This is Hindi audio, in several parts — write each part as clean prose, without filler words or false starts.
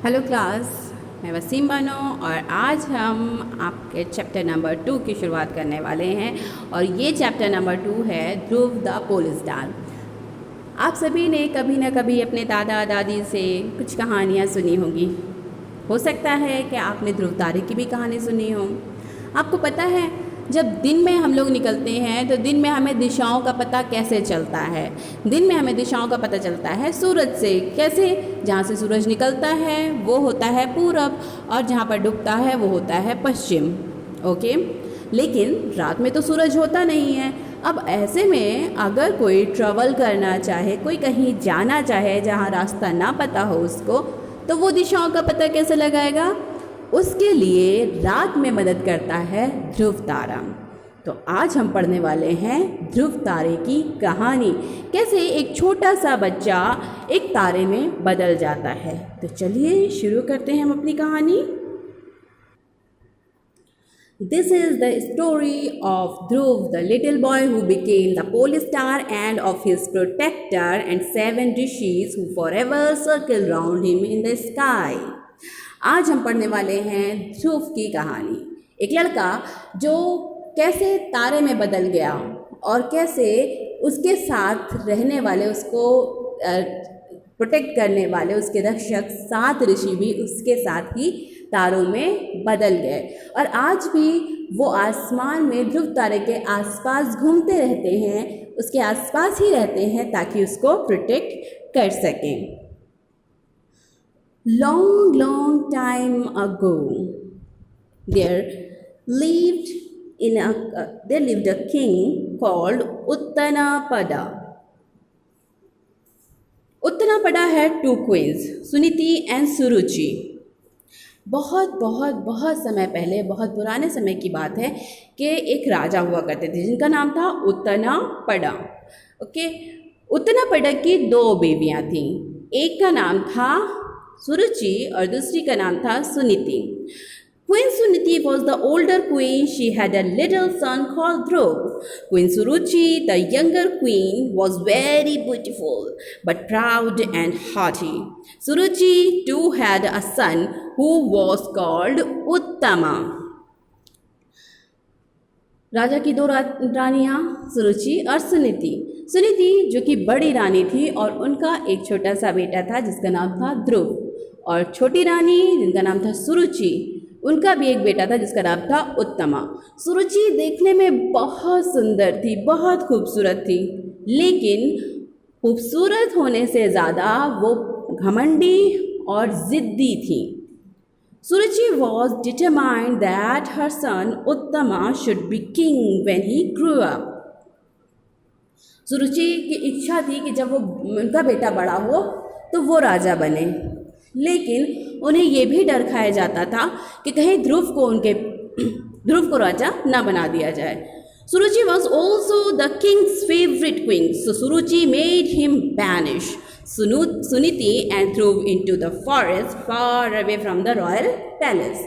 हेलो क्लास, मैं वसीम बानो और आज हम आपके चैप्टर नंबर 2 की शुरुआत करने वाले हैं और ये चैप्टर नंबर 2 है ध्रुव द पोल स्टार। आप सभी ने कभी ना कभी अपने दादा दादी से कुछ कहानियाँ सुनी होंगी। हो सकता है कि आपने ध्रुव तारे की भी कहानी सुनी हो। आपको पता है, जब दिन में हम लोग निकलते हैं तो दिन में हमें दिशाओं का पता कैसे चलता है? दिन में हमें दिशाओं का पता चलता है सूरज से। कैसे? जहाँ से सूरज निकलता है वो होता है पूरब और जहाँ पर डूबता है वो होता है पश्चिम। ओके, लेकिन रात में तो सूरज होता नहीं है। अब ऐसे में अगर कोई ट्रैवल करना चाहे, कोई कहीं जाना चाहे जहाँ रास्ता ना पता हो उसको, तो वो दिशाओं का पता कैसे लगाएगा? उसके लिए रात में मदद करता है ध्रुव तारा। तो आज हम पढ़ने वाले हैं ध्रुव तारे की कहानी, कैसे एक छोटा सा बच्चा एक तारे में बदल जाता है। तो चलिए शुरू करते हैं हम अपनी कहानी। This is the story of Dhruv, the little boy who became the pole star, and of his protector and 7 rishis who forever circle round him in the sky. आज हम पढ़ने वाले हैं ध्रुव की कहानी। एक लड़का जो कैसे तारे में बदल गया और कैसे उसके साथ रहने वाले, उसको प्रोटेक्ट करने वाले उसके रक्षक 7 ऋषि भी उसके साथ ही तारों में बदल गए। और आज भी वो आसमान में ध्रुव तारे के आसपास घूमते रहते हैं, उसके आसपास ही रहते हैं ताकि उसको प्रोटेक्ट कर सकें। Long time ago, there lived a king called Uttanapada. Uttanapada had 2 queens, Suniti and Suruchi. बहुत समय पहले, बहुत पुराने समय की बात है कि एक राजा हुआ करते थे जिनका नाम था उत्तनापड़ा। ओके, उत्तनापड़ा की 2 बेबियां थीं। एक का नाम था सुरुचि और दूसरी का नाम था Suniti. Queen Suniti was the older queen. She had a little son called Dhruv. Queen Suruchi, the younger queen, was very beautiful but proud and haughty. Suruchi too had a son who was called Uttama. राजा की 2 रानियाँ, सुरुचि और सुनीति। सुनीति जो कि बड़ी रानी थी और उनका एक छोटा सा बेटा था जिसका नाम था ध्रुव, और छोटी रानी जिनका नाम था सुरुचि, उनका भी एक बेटा था जिसका नाम था उत्तमा। सुरुचि देखने में बहुत सुंदर थी, बहुत खूबसूरत थी, लेकिन खूबसूरत होने से ज़्यादा वो घमंडी और ज़िद्दी थी। Suruchi was determined that her son Uttama should be king when he grew up. सुरुचि की इच्छा थी कि जब वो उनका बेटा बड़ा हो तो वो राजा बने, लेकिन उन्हें ये भी डर खाया जाता था कि कहीं ध्रुव को राजा ना बना दिया जाए। Suruchi was also the king's favorite queen, so Suruchi made him banish Suniti and Dhruv into the forest far away from the royal palace.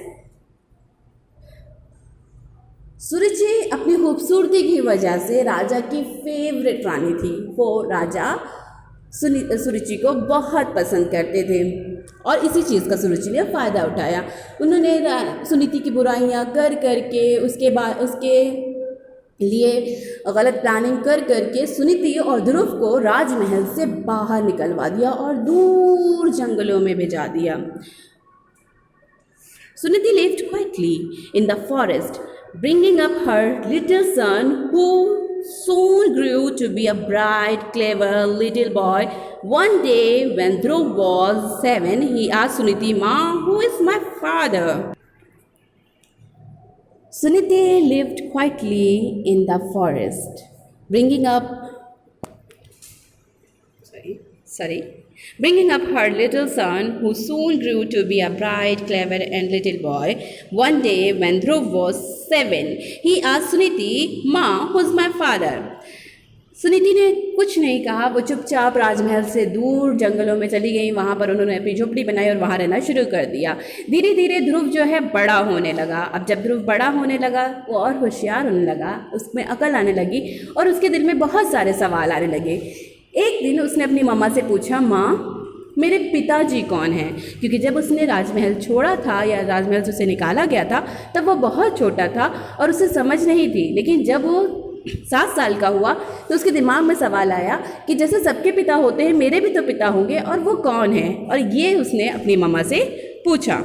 सुरुचि अपनी खूबसूरती की वजह से राजा की फेवरेट रानी थी। वो राजा सुरुचि को बहुत पसंद करते थे और इसी चीज़ का सुरुचि ने फ़ायदा उठाया। उन्होंने सुनीति की बुराइयां कर करके उसके लिए गलत प्लानिंग कर करके सुनीति और ध्रुव को राजमहल से बाहर निकलवा दिया और दूर जंगलों में भिजा दिया। Suniti lived quietly in the forest, bringing up her little son who soon grew to be a bright, clever little boy. One day when Dhruv was 7, he asked Suniti, "Ma, who is my father?" Suniti lived quietly in the forest, bringing up her little son, who soon grew to be a bright, clever, and little boy. One day, when Dhruv was 7, he asked Suniti, "Ma, who's my father?" Suniti ने कुछ नहीं कहा। वो चुपचाप राजमहल से दूर जंगलों में चली गई। वहाँ पर उन्होंने अपनी झोपड़ी बनाई और वहाँ रहना शुरू कर दिया। धीरे धीरे ध्रुव जो है बड़ा होने लगा। अब जब ध्रुव बड़ा होने लगा वो और होशियार होने लगा, उसमें अकल आने लगी और उसके दिल में बहुत सारे सवाल आने लगे। एक दिन उसने अपनी मम्मा से पूछा, माँ मेरे पिताजी कौन हैं, क्योंकि जब उसने राजमहल छोड़ा था या राजमहल से उसे निकाला गया था तब वो बहुत छोटा था और उसे समझ नहीं थी। लेकिन जब वो 7 साल का हुआ तो उसके दिमाग में सवाल आया कि जैसे सबके पिता होते हैं मेरे भी तो पिता होंगे, और वो कौन है। और ये उसने अपनी मम्मा से पूछा।